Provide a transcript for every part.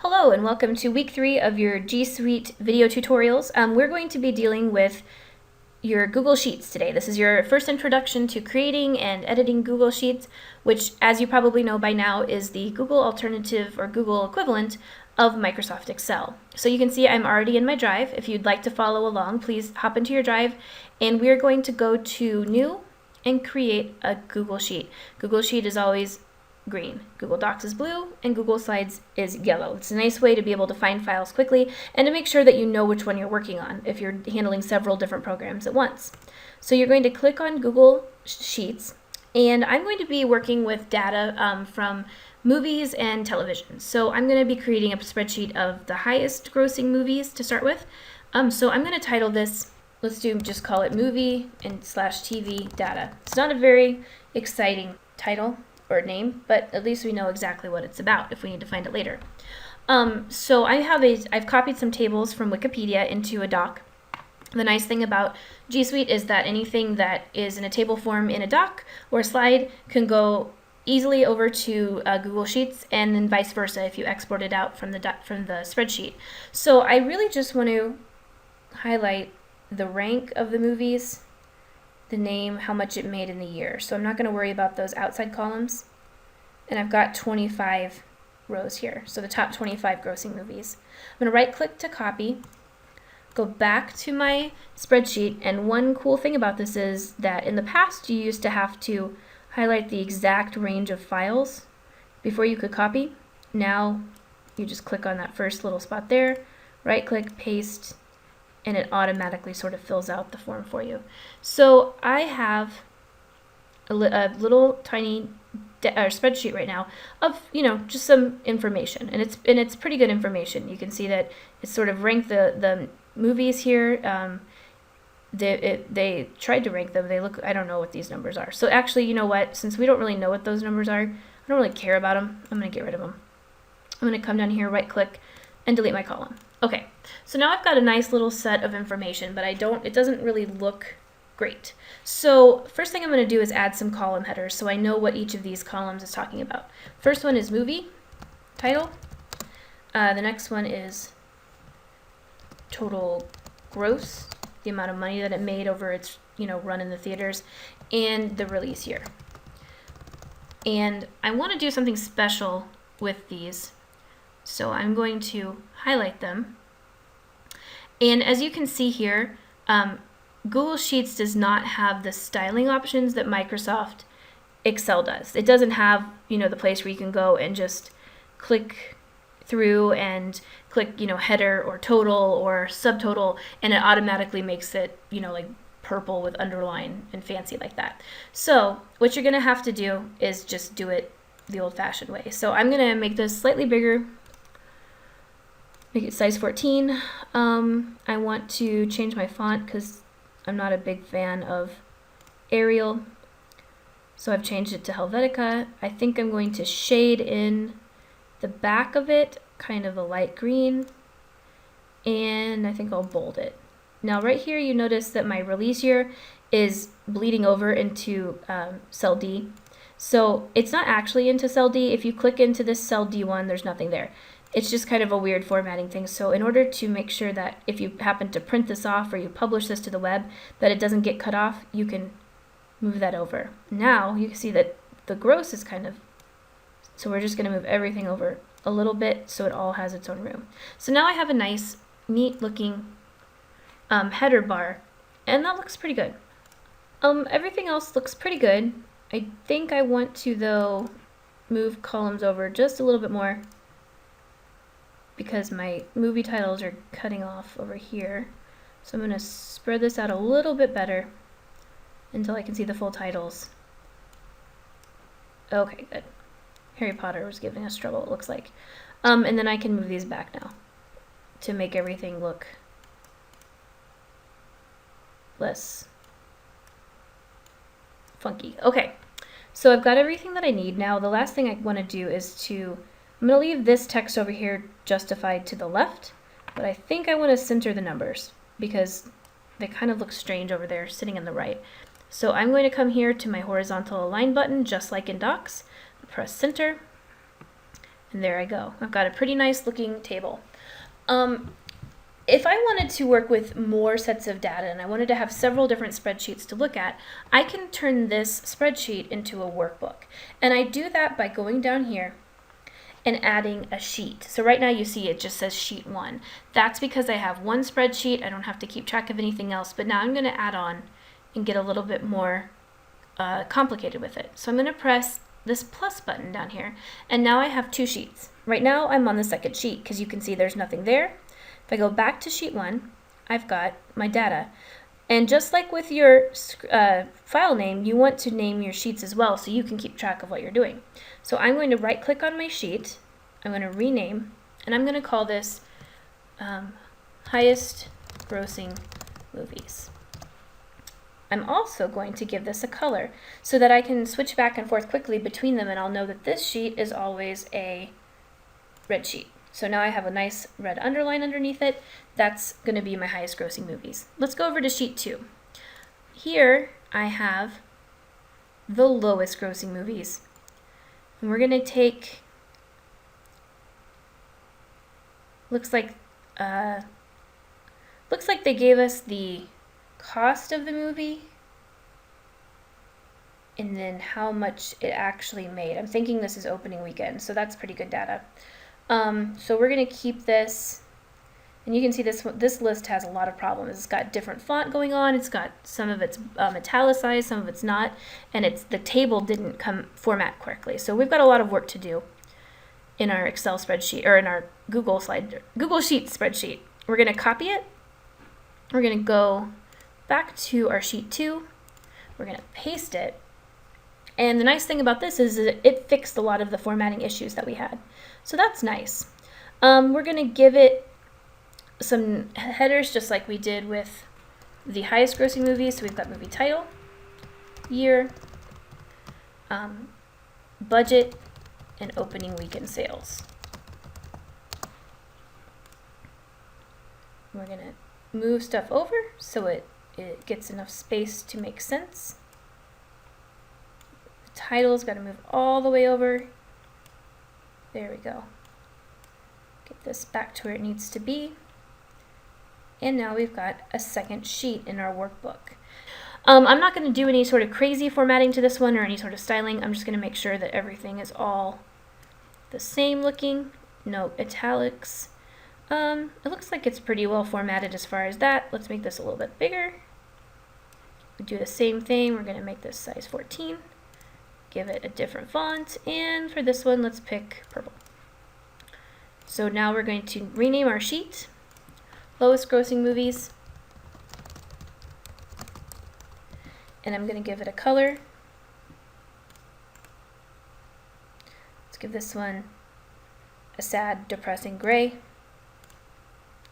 Hello and welcome to week 3 of your G Suite video tutorials. We're going to be dealing with your Google Sheets today. This is your first introduction to creating and editing Google Sheets, which, as you probably know by now, is the Google alternative or Google equivalent of Microsoft Excel. So you can see I'm already in my drive. If you'd like to follow along, please hop into your drive and we're going to go to New and create a Google Sheet. Google Sheet is always green, Google Docs is blue, and Google Slides is yellow. It's a nice way to be able to find files quickly and to make sure that you know which one you're working on if you're handling several different programs at once. So you're going to click on Google Sheets, and I'm going to be working with data from movies and television. So I'm going to be creating a spreadsheet of the highest grossing movies to start with. So I'm going to title this, just call it movie and /TV data. It's not a very exciting title or name, but at least we know exactly what it's about if we need to find it later. So I've copied some tables from Wikipedia into a doc. The nice thing about G Suite is that anything that is in a table form in a doc or a slide can go easily over to Google Sheets, and then vice versa if you export it out from the spreadsheet. So I really just want to highlight the rank of the movies, the name, how much it made in the year. So I'm not going to worry about those outside columns. And I've got 25 rows here, so the top 25 grossing movies. I'm going to right click to copy, go back to my spreadsheet, and one cool thing about this is that in the past you used to have to highlight the exact range of files before you could copy. Now you just click on that first little spot there, right click, paste, and it automatically sort of fills out the form for you. So I have a little tiny spreadsheet right now of just some information, and it's pretty good information. You can see that it's sort of ranked the movies here. They tried to rank them. They look, I don't know what these numbers are. So actually, you know what? Since we don't really know what those numbers are, I don't really care about them. I'm going to get rid of them. I'm going to come down here, right click, and delete my column. Okay, so now I've got a nice little set of information, but it doesn't really look great. So first thing I'm going to do is add some column headers so I know what each of these columns is talking about. First one is movie title. The next one is total gross, the amount of money that it made over its run in the theaters, and the release year. And I want to do something special with these. So I'm going to highlight them. And as you can see here, Google Sheets does not have the styling options that Microsoft Excel does. It doesn't have, the place where you can go and just click through and click, header or total or subtotal, and it automatically makes it, like purple with underline and fancy like that. So what you're going to have to do is just do it the old-fashioned way. So I'm going to make this slightly bigger. Make it size 14. I want to change my font because I'm not a big fan of Arial. So I've changed it to Helvetica. I think I'm going to shade in the back of it, kind of a light green. And I think I'll bold it. Now right here you notice that my release year is bleeding over into cell D. So it's not actually into cell D. If you click into this cell D1, there's nothing there. It's just kind of a weird formatting thing. So in order to make sure that if you happen to print this off or you publish this to the web, that it doesn't get cut off, you can move that over. Now you can see that the gross is so we're just going to move everything over a little bit so it all has its own room. So now I have a nice, neat looking header bar, and that looks pretty good. Everything else looks pretty good. I think I want to, though, move columns over just a little bit more, because my movie titles are cutting off over here. So I'm going to spread this out a little bit better until I can see the full titles. Okay, good. Harry Potter was giving us trouble, it looks like. And then I can move these back now to make everything look less funky. Okay, so I've got everything that I need. Now the last thing I want to do is I'm going to leave this text over here justified to the left, but I think I want to center the numbers because they kind of look strange over there sitting in the right. So I'm going to come here to my horizontal align button, just like in Docs, press center, And there I go. I've got a pretty nice looking table. If I wanted to work with more sets of data and I wanted to have several different spreadsheets to look at, I can turn this spreadsheet into a workbook. And I do that by going down here and adding a sheet. So right now you see it just says sheet 1. That's because I have one spreadsheet. I don't have to keep track of anything else, but now I'm going to add on and get a little bit more complicated with it. So I'm going to press this plus button down here, and now I have 2 sheets. Right now I'm on the second sheet because you can see there's nothing there. If I go back to sheet 1, I've got my data. And just like with your file name, you want to name your sheets as well so you can keep track of what you're doing. So I'm going to right click on my sheet, I'm going to rename, and I'm going to call this highest grossing movies. I'm also going to give this a color so that I can switch back and forth quickly between them, and I'll know that this sheet is always a red sheet. So now I have a nice red underline underneath it. That's going to be my highest grossing movies. Let's go over to sheet 2. Here I have the lowest grossing movies. And we're going to take, looks like they gave us the cost of the movie and then how much it actually made. I'm thinking this is opening weekend, so that's pretty good data. So we're going to keep this, and you can see this list has a lot of problems. It's got different font going on, it's got some of it's italicized, some of it's not, and the table didn't format correctly. So we've got a lot of work to do in our Excel spreadsheet, or in our Google Sheet spreadsheet. We're going to copy it, we're going to go back to our sheet 2, we're going to paste it, and the nice thing about this is that it fixed a lot of the formatting issues that we had. So that's nice. We're going to give it some headers just like we did with the highest grossing movies. So we've got movie title, year, budget, and opening weekend sales. We're going to move stuff over so it gets enough space to make sense. The title's got to move all the way over. There we go. Get this back to where it needs to be. And now we've got a second sheet in our workbook. I'm not going to do any sort of crazy formatting to this one or any sort of styling. I'm just going to make sure that everything is all the same looking. No italics. It looks like it's pretty well formatted as far as that. Let's make this a little bit bigger. We do the same thing. We're going to make this size 14. Give it a different font, and for this one let's pick purple. So now we're going to rename our sheet, lowest grossing movies, and I'm going to give it a color. Let's give this one a sad, depressing gray,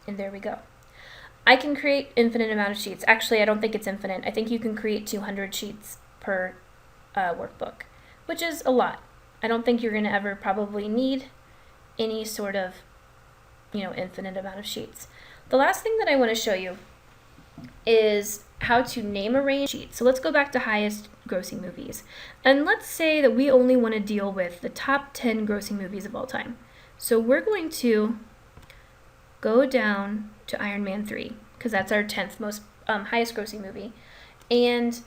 and there we go. I can create infinite amount of sheets. Actually, I don't think it's infinite. I think you can create 200 sheets per workbook, which is a lot. I don't think you're going to ever probably need any sort of, infinite amount of sheets. The last thing that I want to show you is how to name a range sheet. So let's go back to highest grossing movies. And let's say that we only want to deal with the top 10 grossing movies of all time. So we're going to go down to Iron Man 3, because that's our 10th most highest grossing movie. And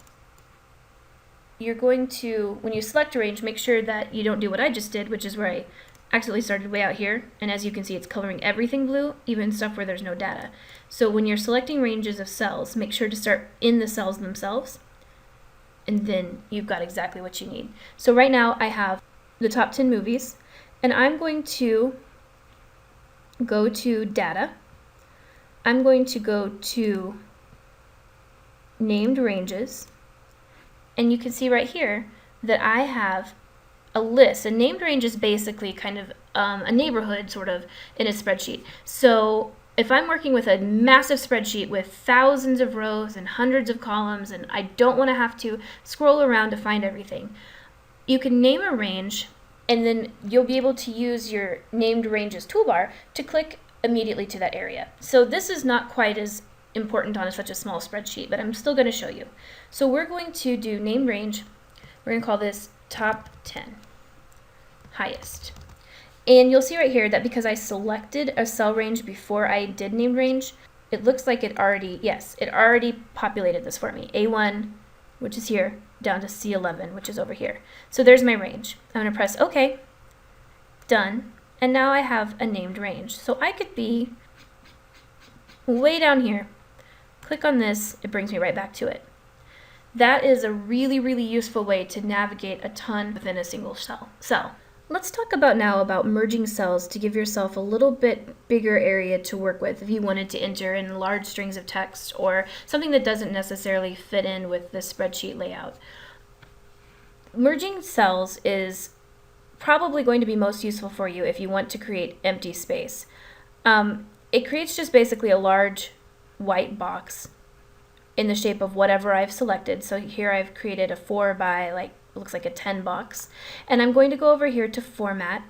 you're going to, when you select a range, make sure that you don't do what I just did, which is where I accidentally started way out here. And as you can see, it's coloring everything blue, even stuff where there's no data. So when you're selecting ranges of cells, make sure to start in the cells themselves, and then you've got exactly what you need. So right now I have the top 10 movies, and I'm going to go to data. I'm going to go to named ranges. And you can see right here that I have a list. A named range is basically kind of a neighborhood sort of in a spreadsheet. So if I'm working with a massive spreadsheet with thousands of rows and hundreds of columns, and I don't want to have to scroll around to find everything, you can name a range, and then you'll be able to use your named ranges toolbar to click immediately to that area. So this is not quite as important on such a small spreadsheet, but I'm still going to show you. So we're going to do named range. We're going to call this top 10 highest. And you'll see right here that because I selected a cell range before I did named range, it looks like it already, yes, it already populated this for me. A1, which is here, down to C11, which is over here. So there's my range. I'm going to press OK, done, and now I have a named range. So I could be way down here, click on this, it brings me right back to it. That is a really, really useful way to navigate a ton within a single cell. Let's talk now about merging cells to give yourself a little bit bigger area to work with if you wanted to enter in large strings of text or something that doesn't necessarily fit in with the spreadsheet layout. Merging cells is probably going to be most useful for you if you want to create empty space. It creates just basically a large white box in the shape of whatever I've selected. So here I've created a 4 by looks like a 10 box, and I'm going to go over here to Format,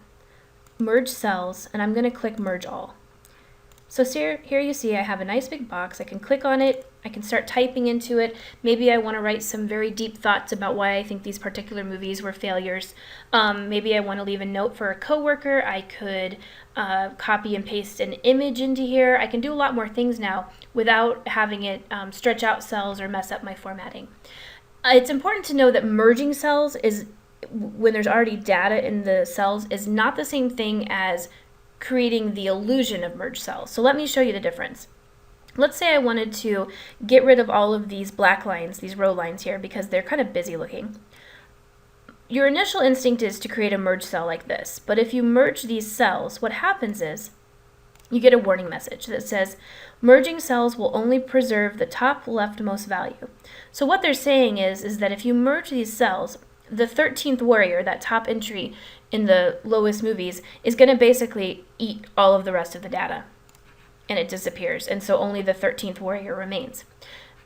Merge Cells, and I'm going to click Merge All. So here you see I have a nice big box. I can click on it, I can start typing into it. Maybe I want to write some very deep thoughts about why I think these particular movies were failures. Maybe I want to leave a note for a coworker. I could copy and paste an image into here. I can do a lot more things now without having it stretch out cells or mess up my formatting. It's important to know that merging cells is, when there's already data in the cells, is not the same thing as creating the illusion of merged cells. So let me show you the difference. Let's say I wanted to get rid of all of these black lines, these row lines here, because they're kind of busy looking. Your initial instinct is to create a merged cell like this, but if you merge these cells, what happens is you get a warning message that says, merging cells will only preserve the top leftmost value. So what they're saying is that if you merge these cells, the 13th warrior, that top entry in the lowest movies, is going to basically eat all of the rest of the data, and it disappears, and so only the 13th warrior remains.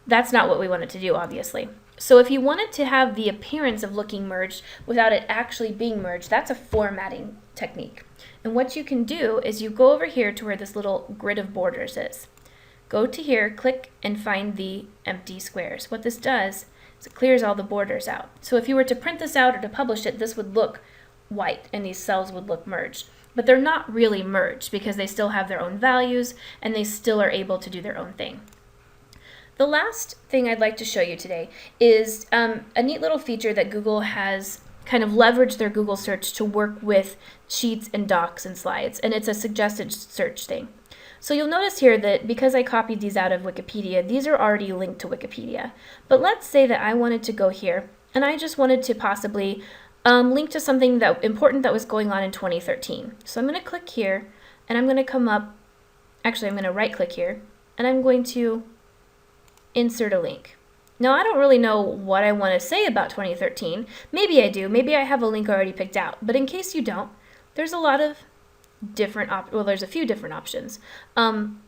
That's not what we wanted to do, obviously. So if you wanted to have the appearance of looking merged without it actually being merged, that's a formatting technique. And what you can do is you go over here to where this little grid of borders is. Go to here, click, and find the empty squares. What this does is it clears all the borders out. So if you were to print this out or to publish it, this would look white and these cells would look merged. But they're not really merged because they still have their own values and they still are able to do their own thing. The last thing I'd like to show you today is a neat little feature that Google has kind of leveraged their Google search to work with sheets and docs and slides, and it's a suggested search thing. So you'll notice here that because I copied these out of Wikipedia, these are already linked to Wikipedia. But let's say that I wanted to go here and I just wanted to possibly link to something important that was going on in 2013. So I'm going to click here and I'm going to come up, actually I'm going to right click here, and I'm going to insert a link. Now I don't really know what I want to say about 2013. Maybe I do. Maybe I have a link already picked out. But in case you don't, there's a lot of different there's a few different options. I'm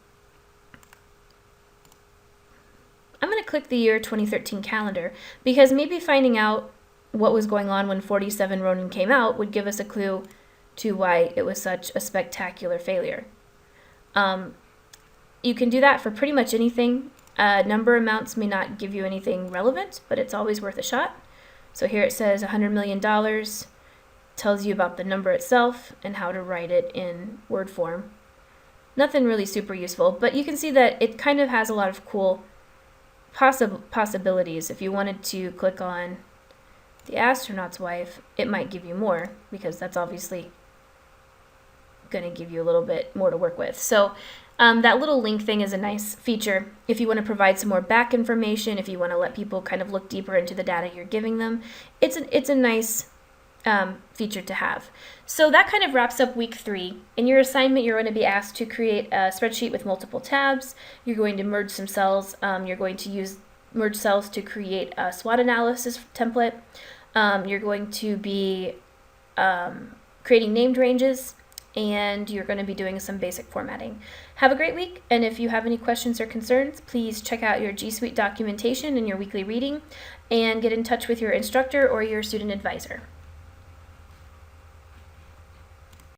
going to click the year 2013 calendar because maybe finding out what was going on when 47 Ronin came out would give us a clue to why it was such a spectacular failure. You can do that for pretty much anything. Number amounts may not give you anything relevant, but it's always worth a shot. So here it says $100 million, tells you about the number itself and how to write it in word form. Nothing really super useful, but you can see that it kind of has a lot of cool possibilities. If you wanted to click on the astronaut's wife, it might give you more because that's obviously going to give you a little bit more to work with. So that little link thing is a nice feature if you want to provide some more back information, if you want to let people kind of look deeper into the data you're giving them. It's a nice feature to have. So that kind of wraps up week 3. In your assignment, you're going to be asked to create a spreadsheet with multiple tabs. You're going to merge some cells. You're going to use merge cells to create a SWOT analysis template. You're going to be creating named ranges, and you're going to be doing some basic formatting. Have a great week, and if you have any questions or concerns, please check out your G Suite documentation and your weekly reading, and get in touch with your instructor or your student advisor.